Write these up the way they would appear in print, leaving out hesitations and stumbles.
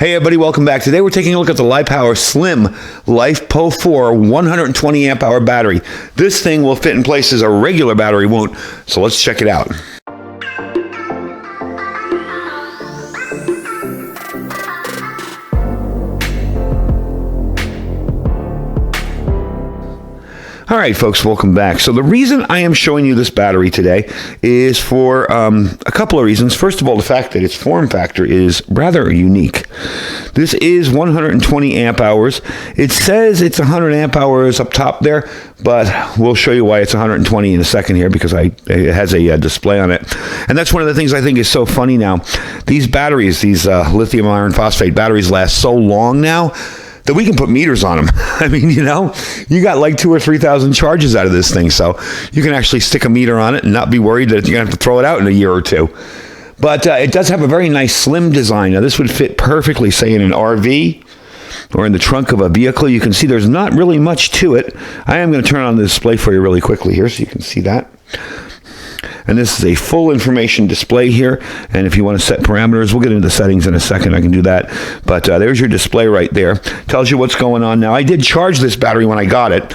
Hey everybody, welcome back. Today we're taking a look at the Lipower Slim Lifep04 120 amp hour battery. This thing will fit in places a regular battery won't, so let's check it out. All right, folks, welcome back. So the reason I am showing you this battery today is for a couple of reasons. First of all, the fact that its form factor is rather unique. This is 120 amp hours. It says it's 100 amp hours up top there, but we'll show you why it's 120 in a second here because it has a display on it. And that's one of the things I think is so funny now. These batteries, these lithium iron phosphate batteries last so long now that we can put meters on them. I mean, you know, you got like 2,000 or 3,000 charges out of this thing, so you can actually stick a meter on it and not be worried that you're gonna have to throw it out in a year or two. But it does have a very nice slim design. Now this would fit perfectly, say, in an RV or in the trunk of a vehicle. You can see there's not really much to it. I am gonna turn on the display for you really quickly here so you can see that. And this is a full information display here. And if you want to set parameters, we'll get into the settings in a second. I can do that. But there's your display right there. Tells you what's going on. Now, I did charge this battery when I got it.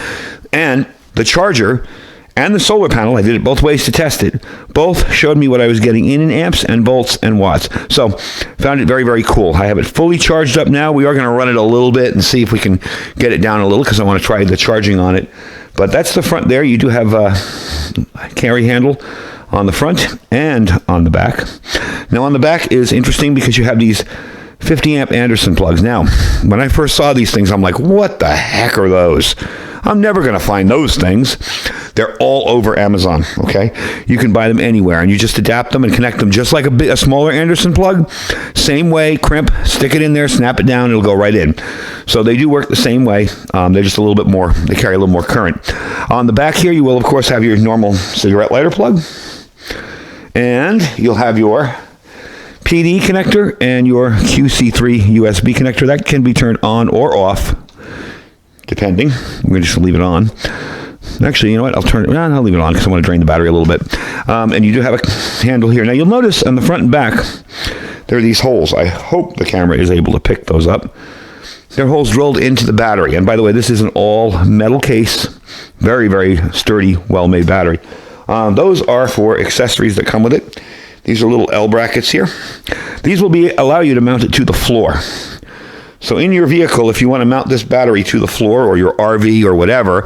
And the charger and the solar panel, I did it both ways to test it, both showed me what I was getting in amps and volts and watts. So found it very, very cool. I have it fully charged up now. We are going to run it a little bit and see if we can get it down a little because I want to try the charging on it. But that's the front there. You do have a carry handle on the front and on the back. Now on the back is interesting because you have these 50 amp Anderson plugs. Now, when I first saw these things, I'm like, what the heck are those? I'm never going to find those things. They're all over Amazon, okay? You can buy them anywhere, and you just adapt them and connect them just like a smaller Anderson plug. Same way, crimp, stick it in there, snap it down, it'll go right in. So they do work the same way. They're just a little bit more, they carry a little more current. On the back here, you will, of course, have your normal cigarette lighter plug. And you'll have your PD connector and your QC3 USB connector. That can be turned on or off, depending. I'm going to just leave it on. Actually, you know what? I'll leave it on because I want to drain the battery a little bit. And you do have a handle here. Now, you'll notice on the front and back, there are these holes. I hope the camera is able to pick those up. They're holes drilled into the battery. And by the way, this is an all-metal case. Very, very sturdy, well-made battery. Those are for accessories that come with it. These are little L brackets here. These will allow you to mount it to the floor. So in your vehicle, if you want to mount this battery to the floor or your RV or whatever,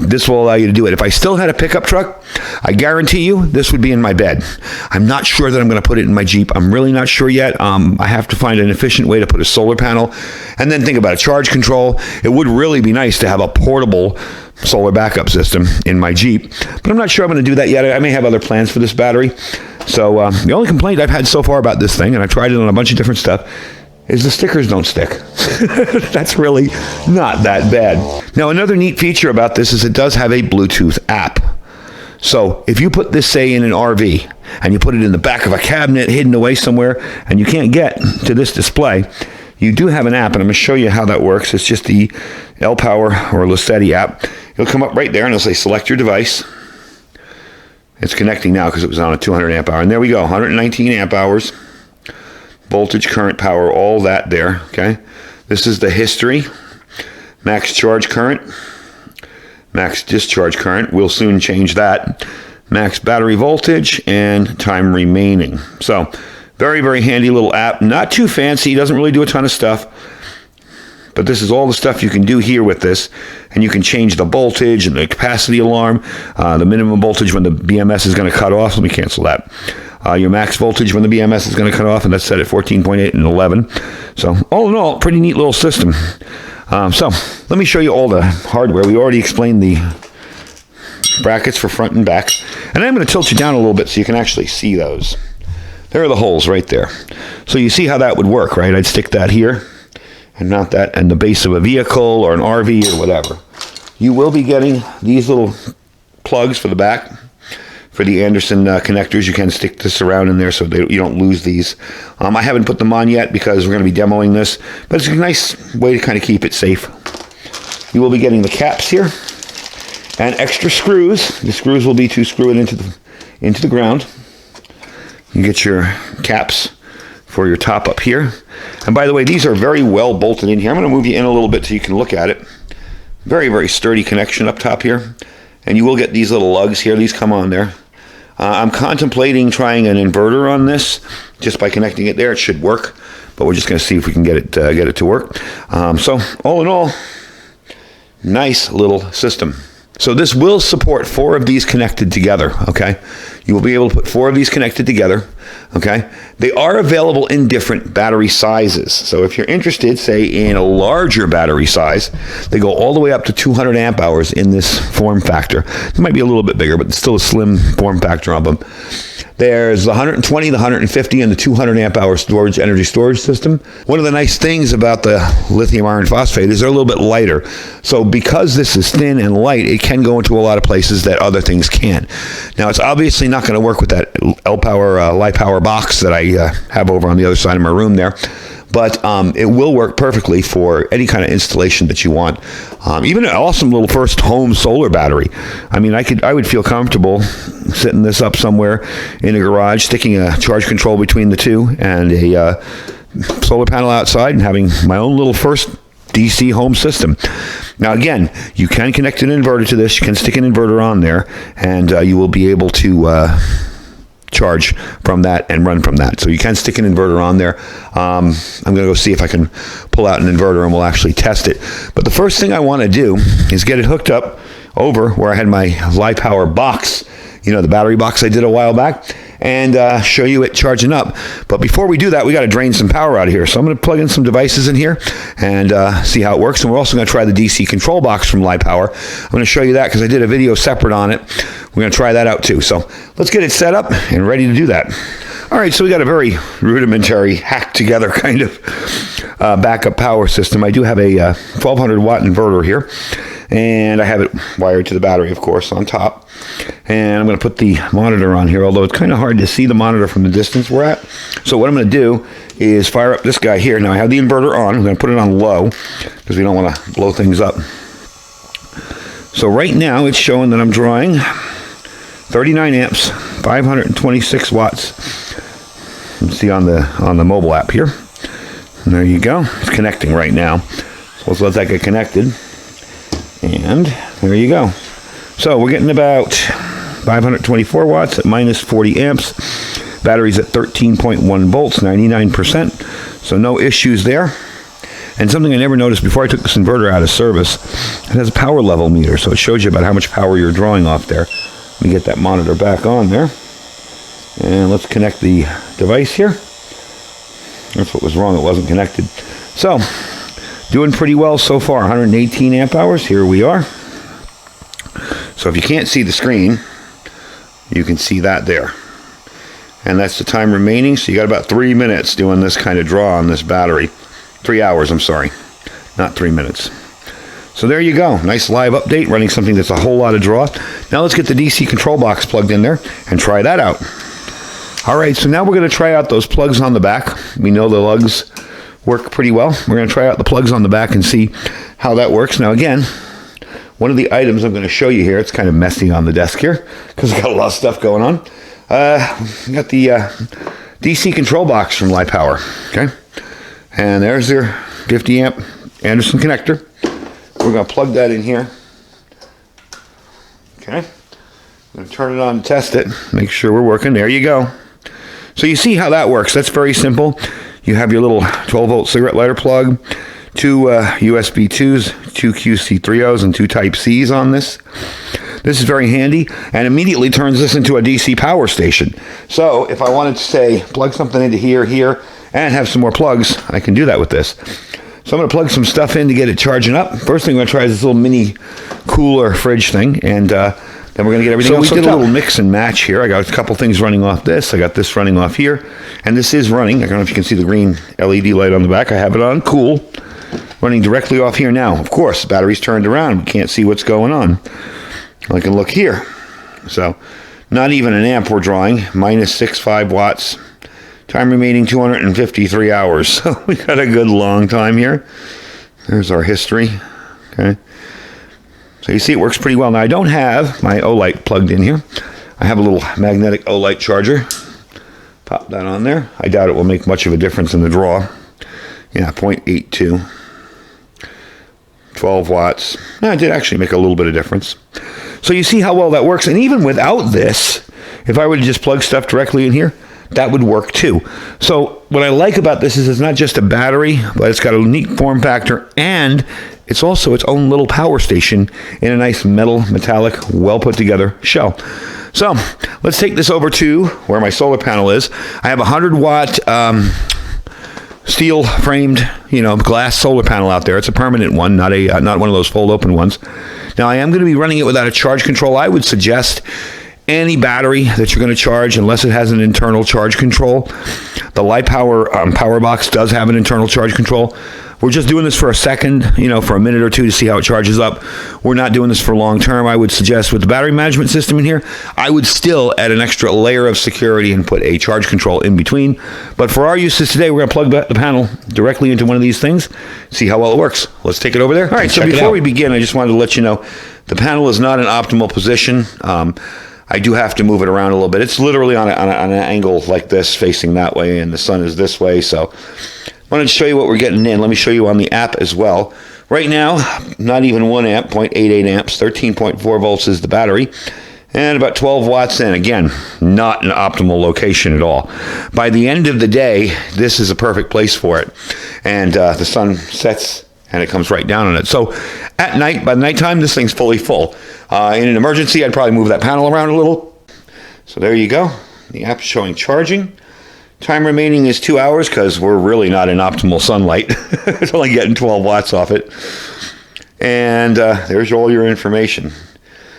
this will allow you to do it. If I still had a pickup truck, I guarantee you this would be in my bed. I'm not sure that I'm going to put it in my Jeep. I'm really not sure yet. I have to find an efficient way to put a solar panel. And then think about it, charge control. It would really be nice to have a portable solar backup system in my Jeep. But I'm not sure I'm going to do that yet. I may have other plans for this battery. So the only complaint I've had so far about this thing, and I've tried it on a bunch of different stuff, is the stickers don't stick. That's really not that bad. Now, another neat feature about this is it does have a Bluetooth app. So if you put this, say, in an RV, and you put it in the back of a cabinet, hidden away somewhere, and you can't get to this display, you do have an app, and I'm going to show you how that works. It's just the Lipower or Listetti app. It'll come up right there, and it'll say, select your device. It's connecting now because it was on a 200 amp hour. And there we go, 119 amp hours. Voltage, current, power, all that there, okay? This is the history. Max charge current. Max discharge current. We'll soon change that. Max battery voltage and time remaining. So, very, very handy little app. Not too fancy. Doesn't really do a ton of stuff. But this is all the stuff you can do here with this. And you can change the voltage and the capacity alarm. The minimum voltage when the BMS is going to cut off. Let me cancel that. Your max voltage when the BMS is going to cut off, and that's set at 14.8 and 11. So all in all, pretty neat little system. So let me show you all the hardware. We already explained the brackets for front and back. And I'm going to tilt you down a little bit so you can actually see those. There are the holes right there. So you see how that would work, right? I'd stick that here and mount that in the base of a vehicle or an RV or whatever. You will be getting these little plugs for the back. For the Anderson connectors, you can stick this around in there so you don't lose these. I haven't put them on yet because we're going to be demoing this, but it's a nice way to kind of keep it safe. You will be getting the caps here and extra screws. The screws will be to screw it into the ground. You get your caps for your top up here. And by the way, these are very well bolted in here. I'm going to move you in a little bit so you can look at it. Very, very sturdy connection up top here. And you will get these little lugs here. These come on there. I'm contemplating trying an inverter on this. Just by connecting it there, it should work. But we're just going to see if we can get it to work. So all in all, nice little system. So this will support 4 of these connected together, okay? You will be able to put 4 of these connected together, okay? They are available in different battery sizes. So if you're interested, say, in a larger battery size, they go all the way up to 200 amp hours in this form factor. It might be a little bit bigger, but it's still a slim form factor of them. There's the 120, the 150, and the 200 amp hour energy storage system. One of the nice things about the lithium iron phosphate is they're a little bit lighter. So because this is thin and light, it can go into a lot of places that other things can't. Now, it's obviously not going to work with that Lipower box that I have over on the other side of my room there. But it will work perfectly for any kind of installation that you want. Even an awesome little first home solar battery. I mean, I would feel comfortable setting this up somewhere in a garage, sticking a charge control between the two and a solar panel outside and having my own little first DC home system. Now again, you can connect an inverter to this. You can stick an inverter on there and you will be able to charge from that and run from that. So you can stick an inverter on there. I'm going to go see if I can pull out an inverter and we'll actually test it. But the first thing I want to do is get it hooked up over where I had my Lipower box, you know, the battery box I did a while back, and show you it charging up. But before we do that, we got to drain some power out of here. So I'm going to plug in some devices in here and see how it works. And we're also going to try the DC control box from Lipower. I'm going to show you that because I did a video separate on it. We're going to try that out too. So let's get it set up and ready to do that. All right, so we got a very rudimentary, hacked together kind of backup power system. I do have a 1200 watt inverter here, and I have it wired to the battery, of course, on top. And I'm going to put the monitor on here, although it's kind of hard to see the monitor from the distance we're at. So what I'm going to do is fire up this guy here. Now I have the inverter on. I'm going to put it on low because we don't want to blow things up. So right now it's showing that I'm drawing 39 amps, 526 watts. You can see on the mobile app here. And there you go. It's connecting right now. So let's let that get connected. And there you go. So we're getting about 524 watts at minus 40 amps. Battery's at 13.1 volts, 99%. So no issues there. And something I never noticed before I took this inverter out of service, it has a power level meter. So it shows you about how much power you're drawing off there. Let me get that monitor back on there. And let's connect the device here. That's what was wrong. It wasn't connected. So, doing pretty well so far. 118 amp hours. Here we are. So if you can't see the screen, you can see that there. And that's the time remaining. So you got about 3 minutes doing this kind of draw on this battery. 3 hours, I'm sorry. Not 3 minutes. So there you go. Nice live update running something that's a whole lot of draw. Now let's get the DC control box plugged in there and try that out. All right, so now we're going to try out those plugs on the back. We know the lugs work pretty well. We're going to try out the plugs on the back and see how that works. Now again, one of the items I'm going to show you here, it's kind of messy on the desk here because I've got a lot of stuff going on. We got the DC control box from Lipower, okay? And there's their 50 amp Anderson connector. We're going to plug that in here. Okay. I'm going to turn it on and test it. Make sure we're working. There you go. So you see how that works. That's very simple. You have your little 12-volt cigarette lighter plug, 2 USB 2s, 2 QC3Os, and 2 Type-Cs on this. This is very handy and immediately turns this into a DC power station. So if I wanted to, say, plug something into here, and have some more plugs, I can do that with this. So I'm going to plug some stuff in to get it charging up. First thing I'm going to try is this little mini cooler fridge thing, and then we're going to get everything else hooked up. So we did a little mix and match here. I got a couple things running off this. I got this running off here, and this is running. I don't know if you can see the green LED light on the back. I have it on cool, running directly off here now. Of course, the battery's turned around. We can't see what's going on. I can look here. So not even an amp we're drawing, minus 6.5 watts. Time remaining 253 hours. So we got a good long time here. There's our history. Okay. So you see it works pretty well. Now I don't have my O-light plugged in here. I have a little magnetic O-light charger. Pop that on there. I doubt it will make much of a difference in the draw. Yeah, 0.82. 12 watts. It did actually make a little bit of difference. So you see how well that works. And even without this, if I were to just plug stuff directly in here, that would work too. So what I like about this is it's not just a battery, but it's got a unique form factor, and it's also its own little power station in a nice metallic, well put together shell. So let's take this over to where my solar panel is. I have a 100-watt steel framed, glass solar panel out there. It's a permanent one, not one of those fold open ones. Now I am going to be running it without a charge control. I would suggest any battery that you're going to charge, unless it has an internal charge control. The Lipower power box does have an internal charge control. We're just doing this for a second, for a minute or two to see how it charges up. We're not doing this for long term. I would suggest with the battery management system in here, I would still add an extra layer of security and put a charge control in between. But for our uses today, we're going to plug the panel directly into one of these things, see how well it works. Let's take it over there. All right, so before we begin, I just wanted to let you know the panel is not in optimal position. I do have to move it around a little bit. It's literally on an angle like this, facing that way, and the sun is this way. So I wanted to show you what we're getting in. Let me show you on the app as well. Right now, not even 1 amp, 0.88 amps, 13.4 volts is the battery, and about 12 watts in. Again, not an optimal location at all. By the end of the day, this is a perfect place for it. And the sun sets and it comes right down on it. So at night, by nighttime, this thing's fully full. In an emergency, I'd probably move that panel around a little. So there you go. The app's showing charging. Time remaining is 2 hours because we're really not in optimal sunlight. It's only getting 12 watts off it. And there's all your information.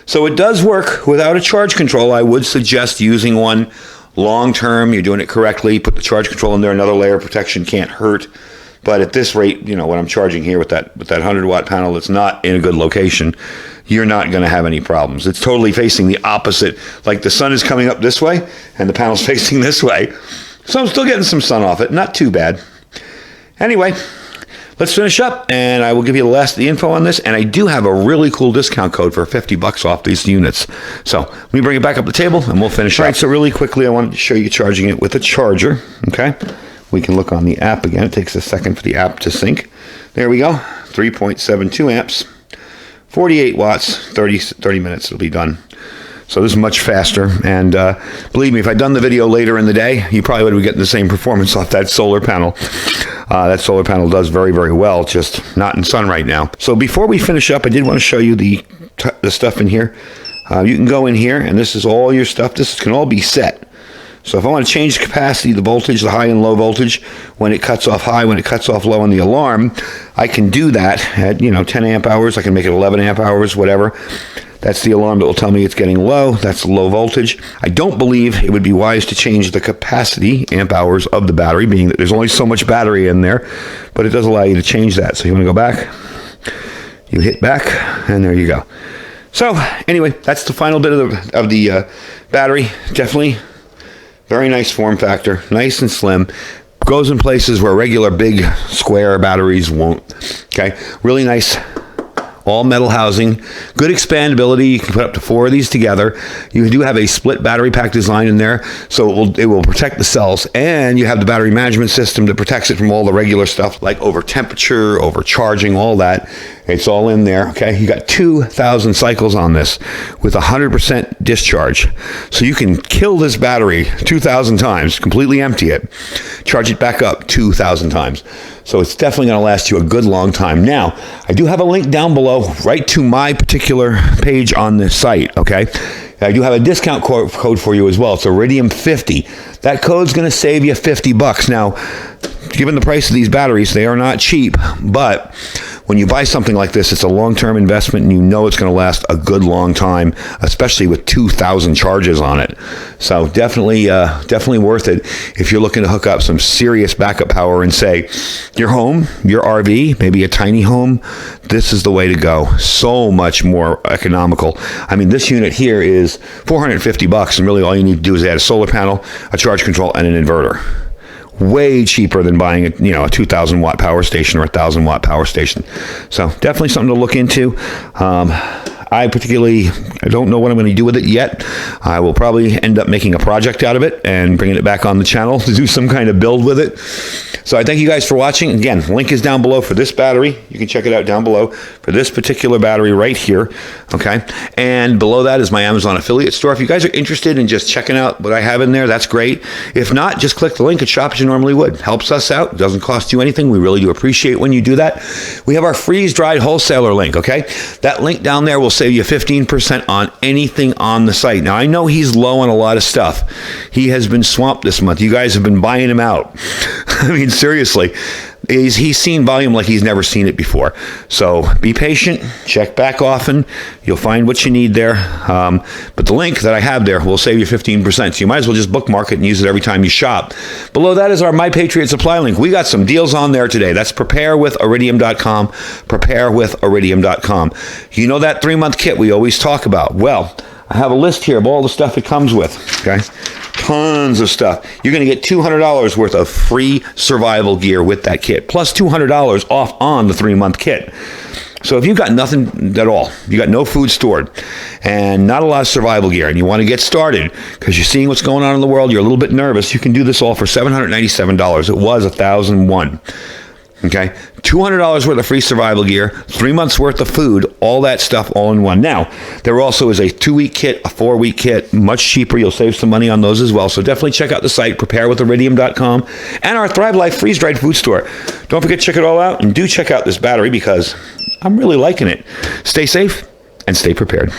So it does work without a charge control. I would suggest using one long term. You're doing it correctly. Put the charge control in there. Another layer of protection can't hurt. But at this rate, when I'm charging here with that 100-watt panel that's not in a good location, you're not going to have any problems. It's totally facing the opposite. Like the sun is coming up this way, and the panel's facing this way. So I'm still getting some sun off it. Not too bad. Anyway, let's finish up, and I will give you the last of the info on this. And I do have a really cool discount code for $50 off these units. So let me bring it back up the table, and we'll finish up. All right, so really quickly, I wanted to show you charging it with a charger, okay? We can look on the app again. It takes a second for the app to sync. There we go. 3.72 amps, 48 watts, 30 minutes. It'll be done. So this is much faster. And believe me, if I'd done the video later in the day, you probably would be getting the same performance off that solar panel. That solar panel does very, very well, just not in sun right now. So before we finish up, I did want to show you the stuff in here. You can go in here, and this is all your stuff. This can all be set. So if I want to change the capacity, the voltage, the high and low voltage, when it cuts off high, when it cuts off low on the alarm, I can do that at 10 amp hours. I can make it 11 amp hours, whatever. That's the alarm that will tell me it's getting low. That's low voltage. I don't believe it would be wise to change the capacity, amp hours, of the battery, being that there's only so much battery in there, but it does allow you to change that. So you want to go back, you hit back, and there you go. So anyway, that's the final bit of the battery. Definitely very nice form factor, nice and slim. Goes in places where regular big square batteries won't. Okay, really nice all metal housing, good expandability. You can put up to 4 of these together. You do have a split battery pack design in there, so it will protect the cells, and you have the battery management system that protects it from all the regular stuff like over temperature, overcharging, all that. It's all in there. Okay, you got 2,000 cycles on this with 100% discharge, so you can kill this battery 2,000 times, completely empty it, charge it back up 2,000 times. So it's definitely going to last you a good long time. Now, I do have a link down below right to my particular page on this site, okay? I do have a discount code for you as well. It's Iridium50. That code's going to save you $50. Now, given the price of these batteries, they are not cheap, but when you buy something like this, it's a long-term investment, and you know it's going to last a good long time, especially with 2,000 charges on it. So definitely worth it if you're looking to hook up some serious backup power and say, your home, your RV, maybe a tiny home, this is the way to go. So much more economical. I mean, this unit here is $450, and really all you need to do is add a solar panel, a charge control, and an inverter. Way cheaper than buying a 2,000 watt power station or a 1,000 watt power station. So definitely something to look into. I don't know what I'm going to do with it yet. I will probably end up making a project out of it and bringing it back on the channel to do some kind of build with it. So I thank you guys for watching. Again, link is down below for this battery. You can check it out down below for this particular battery right here. Okay. And below that is my Amazon affiliate store. If you guys are interested in just checking out what I have in there, that's great. If not, just click the link and shop as you normally would. Helps us out. It doesn't cost you anything. We really do appreciate when you do that. We have our freeze-dried wholesaler link, okay? That link down there will save you 15% on anything on the site. Now, I know he's low on a lot of stuff. He has been swamped this month. You guys have been buying him out. I mean, seriously. He's seen volume like he's never seen it before. So be patient, check back often. You'll find what you need there. But the link that I have there will save you 15%. So you might as well just bookmark it and use it every time you shop. Below that is our My Patriot Supply link. We got some deals on there today. That's preparewithiridium.com, preparewithiridium.com. You know that 3-month kit we always talk about. Well, I have a list here of all the stuff it comes with, okay? Tons of stuff. You're going to get $200 worth of free survival gear with that kit, plus $200 off on the 3-month kit. So if you've got nothing at all, you got no food stored, and not a lot of survival gear, and you want to get started because you're seeing what's going on in the world, you're a little bit nervous, you can do this all for $797. It was $1,001. Okay, $200 worth of free survival gear, 3 months worth of food, all that stuff all in one. Now, there also is a 2-week kit, a 4-week kit, much cheaper. You'll save some money on those as well. So definitely check out the site, preparewithiridium.com, and our Thrive Life freeze-dried food store. Don't forget to check it all out, and do check out this battery because I'm really liking it. Stay safe and stay prepared.